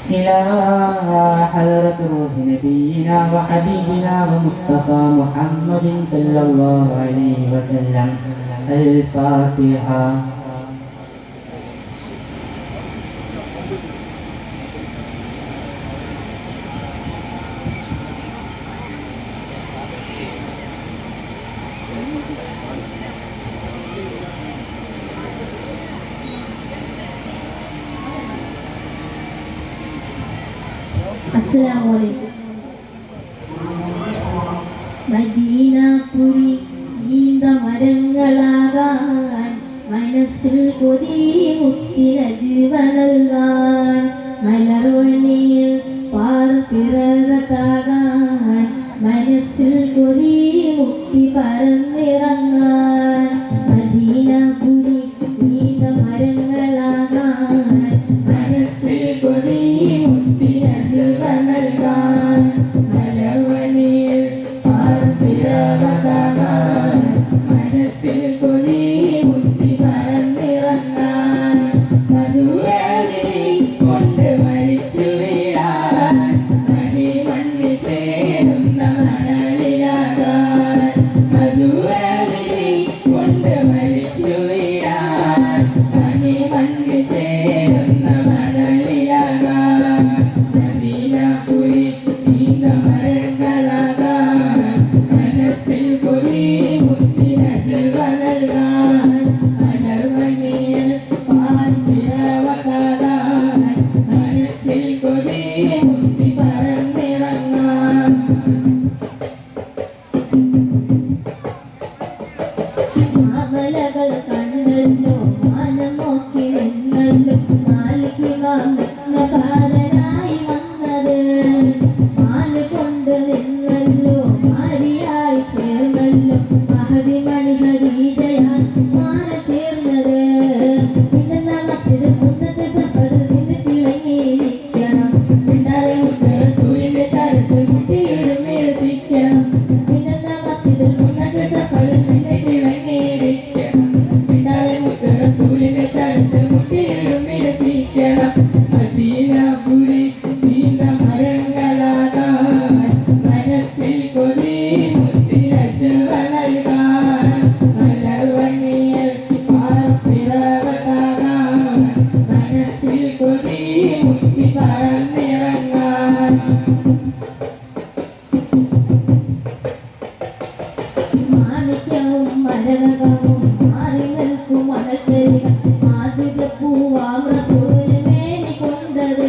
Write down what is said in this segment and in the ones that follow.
إلى حضرة روح نبينا وحبيبنا ومصطفى محمد صلى الله عليه وسلم. الفاتحة. അസ്സലാമു മദീനപുരി നീന്ത മരങ്ങളാകാൻ മനസ്സിൽ കൊതി മുത്തിനജീവനൽകാൻ മലർവനിയിൽ പാർപ്പിറവതാകാൻ മനസ്സിൽ കൊതി മുത്തി പറന്നിറങ്ങാൻ മദീനപുരി നീന്ത മരങ്ങളാകാൻ മനസ്സിൽ കൊതി മുത്തിനജീവനൽകാൻ മലർവനിയിൽ പാർപ്പിറവതാകാൻ മനസ്സിൽ കൊതി മുത്തി പറന്നിറങ്ങാൻ മധുരവിളി കൊണ്ട് മരിച്ചു വീഴാൻ മണിമണ്ണിൽ ചേരുന്ന മണലിലാകാൻ മധുരവിളി കൊണ്ട് മരിച്ചു വീഴാൻ മണിമണ്ണിൽ ചേരുന്ന മണലിലാകാൻ മദീനപുരി നീന്ത മരങ്ങളാകാൻ മനസ്സിൽ കൊതി മുത്തിനജീവനൽകാൻ മലർവനിയിൽ പാർപ്പിറവതാകാൻ മനസ്സിൽ കൊതി മുത്തി പറന്നിറങ്ങാൻ മാമലകൾ കണ്ടല്ലോ മാനം നോക്കി നിന്നല്ലോ മാലികമാരനായി വന്നത് മാല കൊണ്ട് നിന്നല്ലോ മാരിയായി ചേർന്നല്ലോ മഹതിമണി ഖദീജയാൻ മാല ചേർന്നത് പിന്നെ മസ്ജിദ് മുന്നത്തെ സഫറിൽ നിന്ന് തിളങ്ങിയിരിക്കണം പിന്നാലെ ഉത്തര സൂര്യന്റെ ചരത്ത് മുട്ടിയിരുന്നിരിക്കണം പിന്നെ മസ്ജിദിൽ മുന്നത്തെ സഫറിൽ നിന്ന് തിളങ്ങിയിരിക്കണം പിന്നാലെ ഉത്തര സൂര്യന്റെ ചരത്ത് മുട്ടിയിരുന്നിരിക്കണം മദീനപുരി നീന്ത മരങ്ങളാകാൻ മനസ്സിൽ കൊതി മുത്തിനജീവനൽകാൻ മലർവനിയിൽ പാർപ്പിറവതാകാൻ മനസ്സിൽ കൊതി മുത്തി പറന്നിറങ്ങാൻ മാണിക്യവും മരതകവും മാറി നിൽക്കും മണൽത്തരിക മാധുര്യപ്പൂവാം റസൂല് മേനിക്കൊണ്ടത്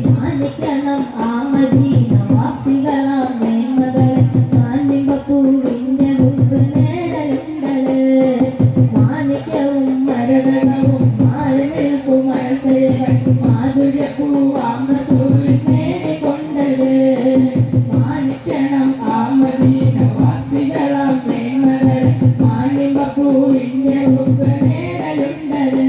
മാനിക്കണം ആ മദീനവാസികളാം മേന്മകളെ മാനിമ്പപ്പൂവിന്റെ മുമ്പ് നേടലുണ്ടത് മാണിക്യവും മരതകവും മാറി നിൽക്കും മണൽത്തരിക മാധുര്യപ്പൂവാം റസൂല് മേനിക്കൊണ്ടത് മാനിക്കണം ആ മദീനവാസികളാം മേന്മകളെ മാനിമ്പപ്പൂവിന്റെ മുമ്പ് നേടലുണ്ടത്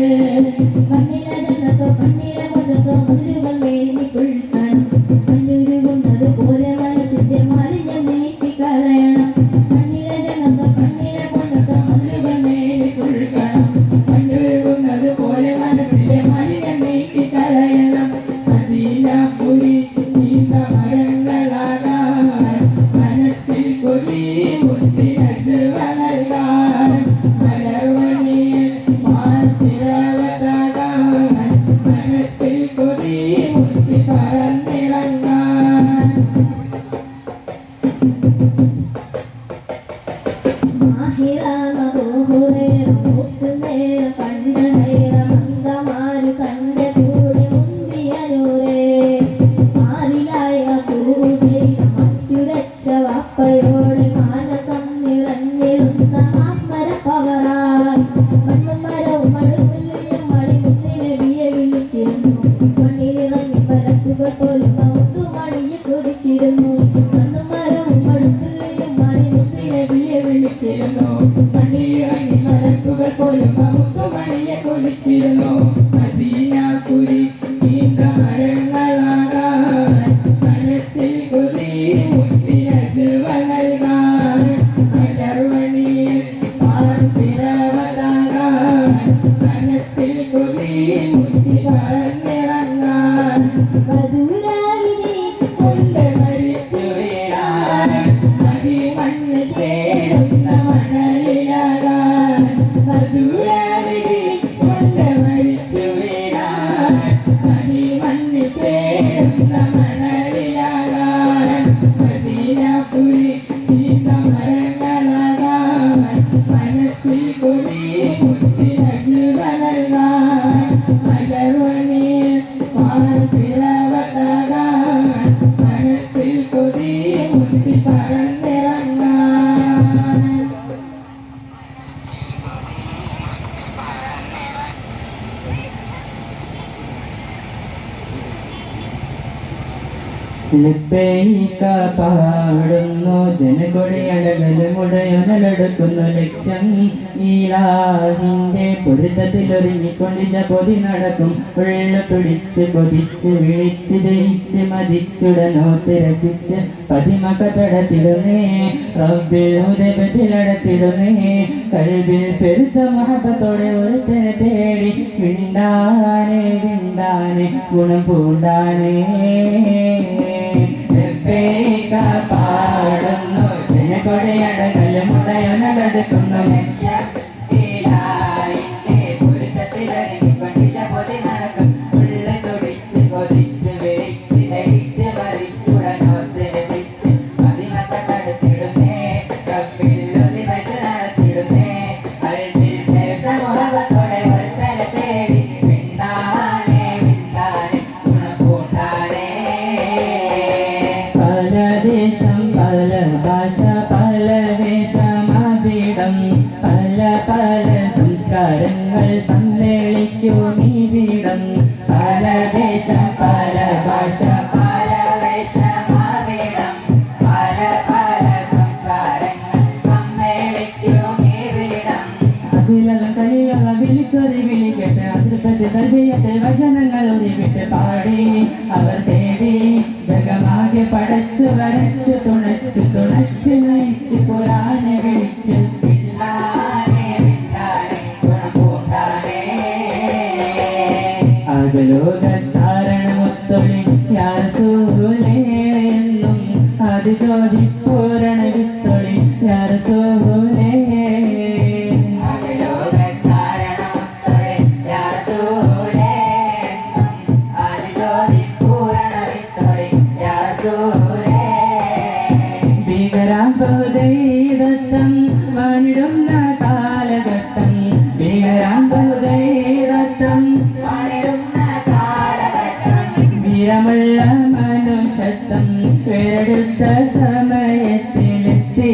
കണ്ണിലെ ജനത്തോ കണ്ണിലെ മുഖത്തോ മധുരകൾ മേനി കൊഴുക്കണം മഞ്ഞുരുകുന്നത് പോലെ മനസ്സിന്റെ മാലിന്യം നീക്കിക്കളയണം കണ്ണിലെ ജനത്തോ കണ്ണിലെ മുഖത്തോ മധുരകൾ മേനി കൊഴുക്കണം മഞ്ഞുരുകുന്നത് പോലെ മനസ്സിന്റെ മാലിന്യം നീക്കിക്കളയണം മദീനപുരി നീന്ത മരങ്ങളാകാൻ മനസ്സിൽ കൊതി മുത്തിനജീവനൽകാൻ മലർവനിയിൽ പാർപ്പിറവതാകാൻ മനസ്സിൽ കൊതി മുത്തി പറന്നിറങ്ങാൻ മാഹിറാമ റൂഹുറേറ മുത്തുനേറ കണ്ട ഹൈറ മന്ദമാരു കണ്ട കൂടെ മുന്തിയ നൂറേ മാറിലായ പൂവ് ചെയ്ത മറ്റുരച്ച വാപ്പയോടെ മാനസം നിറഞ്ഞിരുന്ന മാസ്മര പവറാൻ മണ്ണും മരവും മടുപുല്ലിയും മണിമുത്തി നബിയെ വിളിച്ചിരുന്നു മണ്ണിലിറങ്ങി പലക്കുകൾ പോലും മൗത്തുമണിയെ കൊതിച്ചിരുന്നു മണ്ണും മരവും മടുപുല്ലിയും മണിമുത്തി നബിയെ വിളിച്ചിരുന്നു മണ്ണിലിറങ്ങി മലക്കുകൾ പോലും മൗത്തുമണിയെ കൊതിച്ചിരുന്നു മദീനപുരി നീന്ത മരങ്ങളാകാൻ മനസ്സിൽ കൊതി മുത്തിനജീവനൽകാൻ മലർവനിയിൽ പാർപ്പിറവതാകാൻ മനസ്സിൽ കൊതി മുത്തി പറന്നിറങ്ങാൻ പിറവത്താകാൻ മനസ്സിൽ കൊതി മുട്ടി പറന്നിറങ്ങാൻ ലബ്ബൈക പാടുന്നു ജനകൊടിയടകലുമുടയുണലെടുക്കുന്നു ലക്ഷ്യം ഈലാഹിന്റെ പൊരുത്തത്തിലൊരുങ്ങിക്കൊണ്ടിച്ച പൊതി നടക്കും ഉള്ള പിടിച്ച് കൊതിച്ച് വിളിച്ച് ജയിച്ച് മതിച്ചുടനോത്ത് രസിച്ച് പതിമക തടത്തിടുന്നേ റബ്ബിൽ ഉദയത്തിലടത്തിടുന്നേ കൽബിൽ പെരുത്ത മഹബത്തോടെ ഒരുത്തനെ തേടി വിണ്ടാനെ വിണ്ടാനെ ഗുണം പൂണ്ടാനേ പാടുന്നു ജനകൊടിയടകലുമുടയുണലെടുക്കുന്നു ലക്ഷ്യം ഈലാഹിന്റെ പൊരുത്തത്തിലൊരുങ്ങിക്കൊണ്ടിച്ച പൊതി നടക്കും ഉള്ള തുടിച്ച് കൊതിച്ച് വിളിച്ച് ലയിച്ച് മരിച്ചുടനോത്ത് രസിച്ച് പതിമക തടുത്തിടുന്നേ റബ്ബിൽ ഉദിവച്ച് നടത്തിടുന്നേ കൽബിൽ പെരുത്ത മുഹബത്തോടെ ഒരുത്തനെ തേടി വിണ്ടാനെ വിണ്ടാനെ ഗുണപൂണ്ടാനേ പല ദേശം പല ഭാഷ പല വേഷമാവിടം പല പല സംസ്കാരങ്ങൾ സമ്മേളിക്കും ഈ വീടം പല ദേശം പല ഭാഷ പല വേഷമാവിടം പല പല സംസ്കാരങ്ങൾ സമ്മേളിക്കും ഈ വീടം അതിലെല്ലാം കളിയുള്ള വിളിച്ചൊരു വിളിക്കട്ടെ അതിർപ്പത്തെ തൽബിയത്തെ വചനങ്ങൾ ഒതുവിട്ട് പാടി അവർ തേടി ജഗമാകെ പടച്ചു വരച്ചു തുണച്ചു തുണച്ചു നയിച്ചു പുരാനെ വിളിച്ചു അകലോകാരണമൊത്തൊളി യാരസൂലേ എന്നും അതിജോതി പൂരണ വിത്തൊളി യാരസൂലേ ഭീകരാംബുദൈരത്തം വാണിടുന്ന കാലഘട്ടം ഭീകരാംബുദൈരത്തം വാണിടുന്ന കാലഘട്ടം വീരമുള്ള മനുഷ്യത്വം പേരെടുത്ത സമയത്തിലെത്തി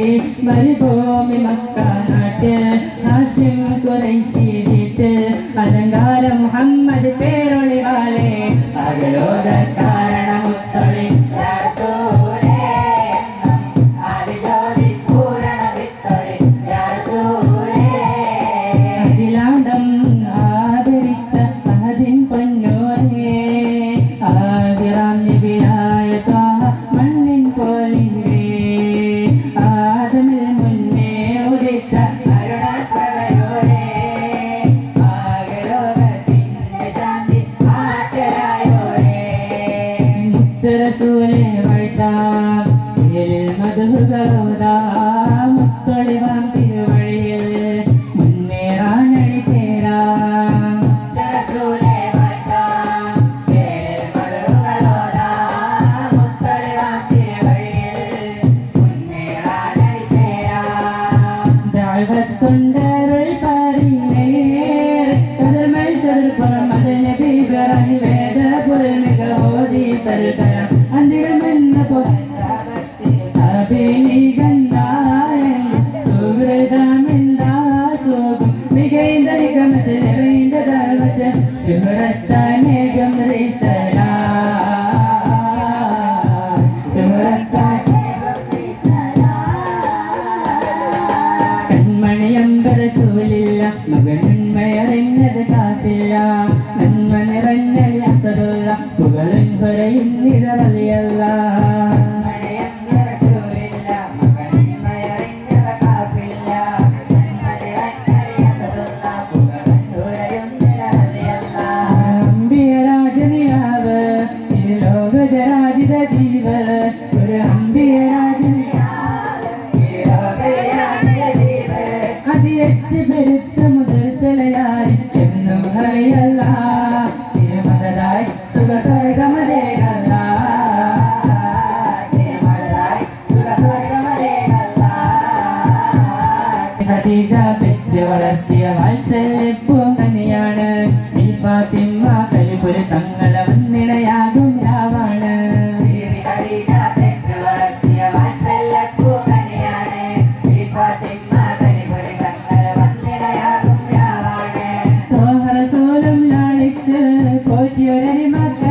മരുഭൂമി മക്ക നാട്ടിൽ ഹാഷിം ഖുറൈശി വീട്ടിൽ അലങ്കാര മുഹമ്മദ് പേരൊളിവാലേ അകലോക കാരണമുത്തൊളി റസൂലേ വഴുതാം ചേലിൽ മധുകളോതാം മുത്തൊളിവാം തിരുവഴിയിൽ മുന്നേറാനടി ചേരാം റസൂലേ വഴുതാം ചേലിൽ മധുകളോതാം മുത്തൊളിവാം തിരുവഴിയിൽ മുന്നേറാനടി ചേരാം ദഅവത്തുണ്ടരുൾ പരിനേർ കദർമൽ ചെറുപ്പം മദനബി ബിറഹി വേദ പുൽമിക ഓതി തരുതരം അന്തിരമെന്ന അഭിനികന്തായൻ സുഹൃതമെന്താ ചോകും മികൈന്ത നിഗമത്തിൽ നിറൈന്ത ദാവത്ത് ശുഭ്രത്താനേകം റിസലാ കൺമണിയമ്പർ സൂലില്ല മകനുന്മയറിഞ്ഞത് കാത്തില്ല നന്മ നിറഞ്ഞ അസറുള്ള പുകളും പറയും നിറവലിയല്ല അമ്പിയരാജനിയാവ് ഇത് ലോകജരാജിത ജീവ ഒരു അമ്പിയരാജനിയാവ് അതിയെത്തി പെരുത്ത മുതൽത്തലയായി എന്നും ഹരിയല്ല തിരുമതലായി സുഖസ്വർഗമതേകല്ല ഖദീജ പെറ്റ് വളർത്തിയ വാത്സല്യപ്പൂങ്കനിയാണ് ഈ ഫാത്തിമ കലിപുര തങ്ങളെ വന്നിടയ നിഅമത